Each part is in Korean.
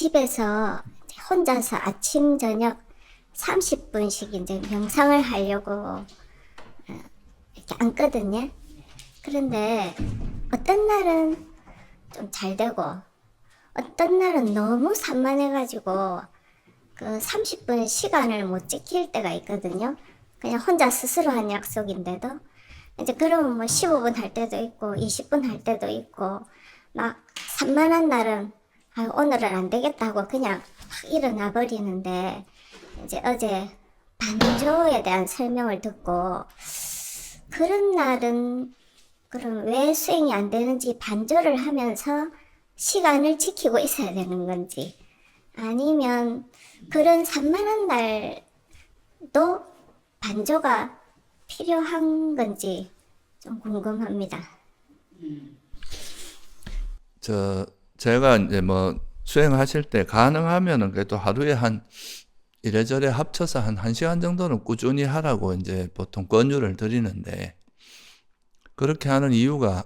집에서 혼자서 아침 저녁 30분씩 이제 명상을 하려고 이렇게 앉거든요. 그런데 어떤 날은 좀 잘 되고 어떤 날은 너무 산만해가지고 그 30분 시간을 못 지킬 때가 있거든요. 그냥 혼자 스스로 한 약속인데도 이제 그러면 뭐 15분 할 때도 있고 20분 할 때도 있고 막 산만한 날은 오늘은 안 되겠다 하고 그냥 확 일어나 버리는데 이제 어제 반조에 대한 설명을 듣고 그런 날은 그럼 왜 수행이 안 되는지 반조를 하면서 시간을 지키고 있어야 되는 건지 아니면 그런 산만한 날도 반조가 필요한 건지 좀 궁금합니다. 제가 이제 뭐 수행하실 때 가능하면은 그래도 하루에 한 이래저래 합쳐서 한 1시간 정도는 꾸준히 하라고 이제 보통 권유를 드리는데, 그렇게 하는 이유가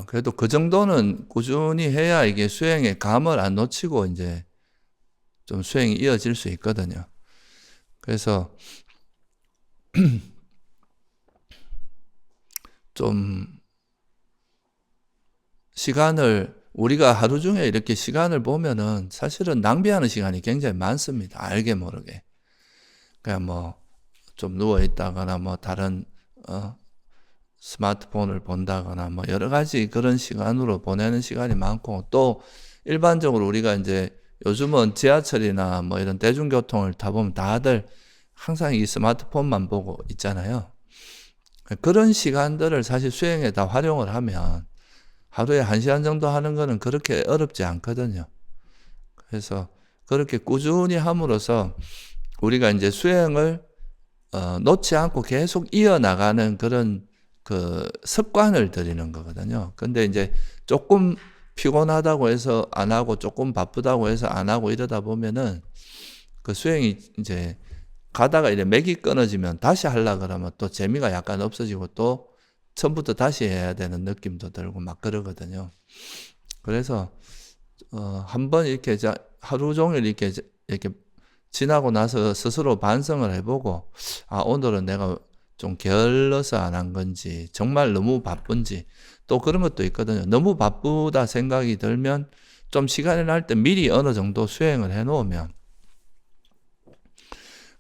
그래도 그 정도는 꾸준히 해야 이게 수행의 감을 안 놓치고 이제 좀 수행이 이어질 수 있거든요. 그래서 좀 시간을 우리가 하루 중에 이렇게 시간을 보면은 사실은 낭비하는 시간이 굉장히 많습니다. 알게 모르게. 그냥 뭐 좀 누워 있다거나 뭐 다른 스마트폰을 본다거나 뭐 여러 가지 그런 시간으로 보내는 시간이 많고, 또 일반적으로 우리가 이제 요즘은 지하철이나 뭐 이런 대중교통을 타보면 다들 항상 이 스마트폰만 보고 있잖아요. 그런 시간들을 사실 수행에 다 활용을 하면 하루에 1시간 정도 하는 거는 그렇게 어렵지 않거든요. 그래서 그렇게 꾸준히 함으로써 우리가 이제 수행을 놓지 않고 계속 이어나가는 그런 그 습관을 들이는 거거든요. 근데 이제 조금 피곤하다고 해서 안 하고 조금 바쁘다고 해서 안 하고 이러다 보면은 그 수행이 이제 가다가 이제 맥이 끊어지면 다시 하려고 그러면 또 재미가 약간 없어지고 또 처음부터 다시 해야 되는 느낌도 들고 막 그러거든요. 그래서 한번 이렇게 하루 종일 이렇게 지나고 나서 스스로 반성을 해보고, 오늘은 내가 좀 게을러서 안 한 건지, 정말 너무 바쁜지, 또 그런 것도 있거든요. 너무 바쁘다 생각이 들면 좀 시간이 날 때 미리 어느 정도 수행을 해 놓으면.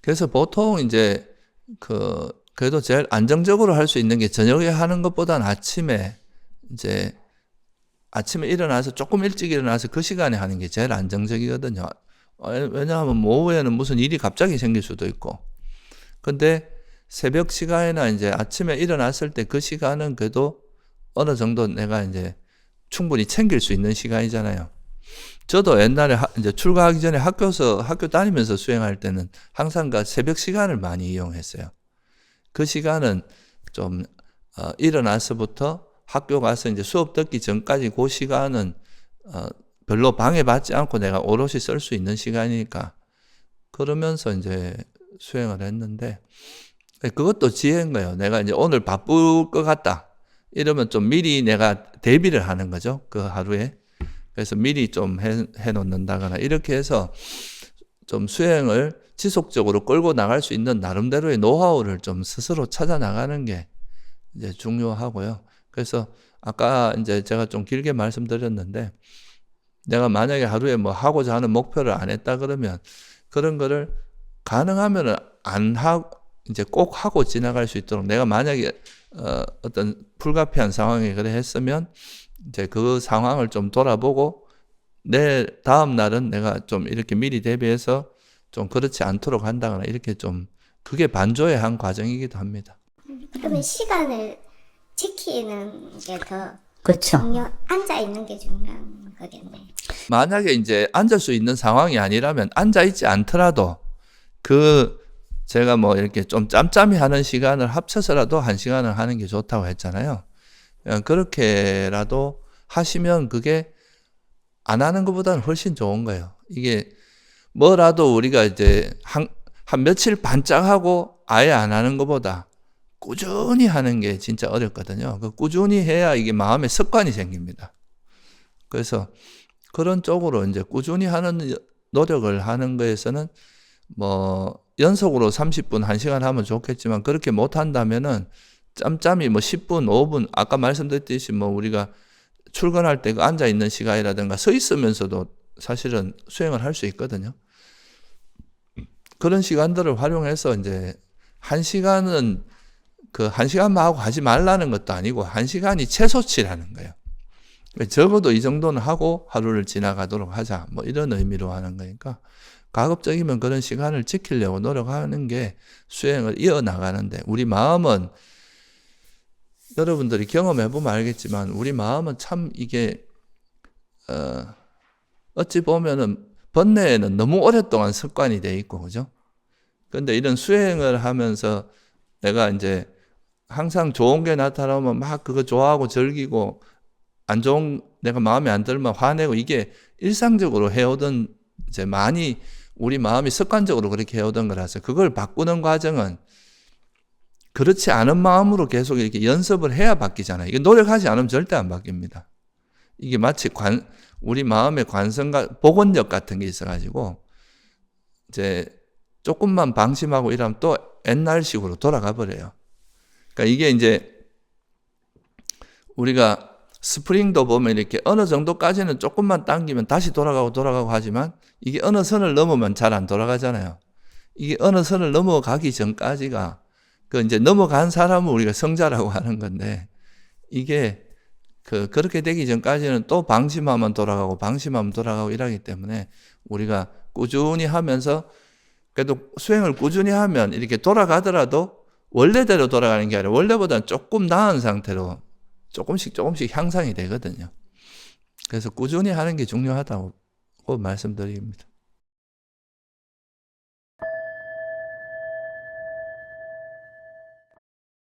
그래서 보통 이제 그래도 제일 안정적으로 할 수 있는 게 저녁에 하는 것보다는 아침에 일어나서 조금 일찍 일어나서 그 시간에 하는 게 제일 안정적이거든요. 왜냐하면 오후에는 무슨 일이 갑자기 생길 수도 있고. 근데 새벽 시간이나 이제 아침에 일어났을 때 그 시간은 그래도 어느 정도 내가 이제 충분히 챙길 수 있는 시간이잖아요. 저도 옛날에 이제 출가하기 전에 학교 다니면서 수행할 때는 항상 그 새벽 시간을 많이 이용했어요. 그 시간은 좀 일어나서부터 학교 가서 이제 수업 듣기 전까지 그 시간은 별로 방해받지 않고 내가 오롯이 쓸 수 있는 시간이니까 그러면서 이제 수행을 했는데, 그것도 지혜인 거예요. 내가 이제 오늘 바쁠 것 같다 이러면 좀 미리 내가 대비를 하는 거죠. 그 하루에. 그래서 미리 좀 해 놓는다거나 이렇게 해서 좀 수행을 지속적으로 끌고 나갈 수 있는 나름대로의 노하우를 좀 스스로 찾아 나가는 게 이제 중요하고요. 그래서 아까 이제 제가 좀 길게 말씀드렸는데, 내가 만약에 하루에 뭐 하고자 하는 목표를 안 했다 그러면 그런 거를 가능하면 이제 꼭 하고 지나갈 수 있도록, 내가 만약에 어떤 불가피한 상황에 그래 했으면 이제 그 상황을 좀 돌아보고 내 다음 날은 내가 좀 이렇게 미리 대비해서 좀 그렇지 않도록 한다거나 이렇게 좀, 그게 반조의 한 과정이기도 합니다. 그러면 시간을 지키는 게 더 그렇죠. 앉아 있는 게 중요한 거겠네. 만약에 이제 앉을 수 있는 상황이 아니라면 앉아 있지 않더라도 제가 뭐 이렇게 좀 짬짬이 하는 시간을 합쳐서라도 1시간을 하는 게 좋다고 했잖아요. 그렇게라도 하시면 그게 안 하는 것보다는 훨씬 좋은 거예요. 이게 뭐라도 우리가 이제 한 며칠 반짝하고 아예 안 하는 것보다 꾸준히 하는 게 진짜 어렵거든요. 꾸준히 해야 이게 마음에 습관이 생깁니다. 그래서 그런 쪽으로 이제 꾸준히 하는 노력을 하는 거에서는 뭐 연속으로 30분, 1시간 하면 좋겠지만 그렇게 못 한다면은 짬짬이 뭐 10분, 5분 아까 말씀드렸듯이 뭐 우리가 출근할 때 그 앉아 있는 시간이라든가 서 있으면서도 사실은 수행을 할 수 있거든요. 그런 시간들을 활용해서 이제 1시간은 그 1시간만 하고 하지 말라는 것도 아니고 1시간이 최소치라는 거예요. 적어도 이 정도는 하고 하루를 지나가도록 하자. 뭐 이런 의미로 하는 거니까 가급적이면 그런 시간을 지키려고 노력하는 게 수행을 이어나가는데 우리 마음은 여러분들이 경험해보면 알겠지만 우리 마음은 참 이게 어찌 보면은 번뇌에는 너무 오랫동안 습관이 돼 있고 그죠? 근데 이런 수행을 하면서 내가 이제 항상 좋은 게 나타나면 막 그거 좋아하고 즐기고 안 좋은 내가 마음에 안 들면 화내고 이게 일상적으로 해오던 이제 많이 우리 마음이 습관적으로 그렇게 해오던 거라서 그걸 바꾸는 과정은 그렇지 않은 마음으로 계속 이렇게 연습을 해야 바뀌잖아요. 이게 노력하지 않으면 절대 안 바뀝니다. 이게 마치 우리 마음의 관성과 복원력 같은 게 있어가지고 이제 조금만 방심하고 이러면 또 옛날식으로 돌아가 버려요. 그러니까 이게 이제 우리가 스프링도 보면 이렇게 어느 정도까지는 조금만 당기면 다시 돌아가고 하지만 이게 어느 선을 넘으면 잘 안 돌아가잖아요. 이게 어느 선을 넘어가기 전까지가 그 이제 넘어간 사람을 우리가 성자라고 하는 건데 이게 그렇게 되기 전까지는 또 방심하면 돌아가고 이러기 때문에 우리가 꾸준히 하면서 그래도 수행을 꾸준히 하면 이렇게 돌아가더라도 원래대로 돌아가는 게 아니라 원래보다는 조금 나은 상태로 조금씩 향상이 되거든요. 그래서 꾸준히 하는 게 중요하다고 말씀드립니다.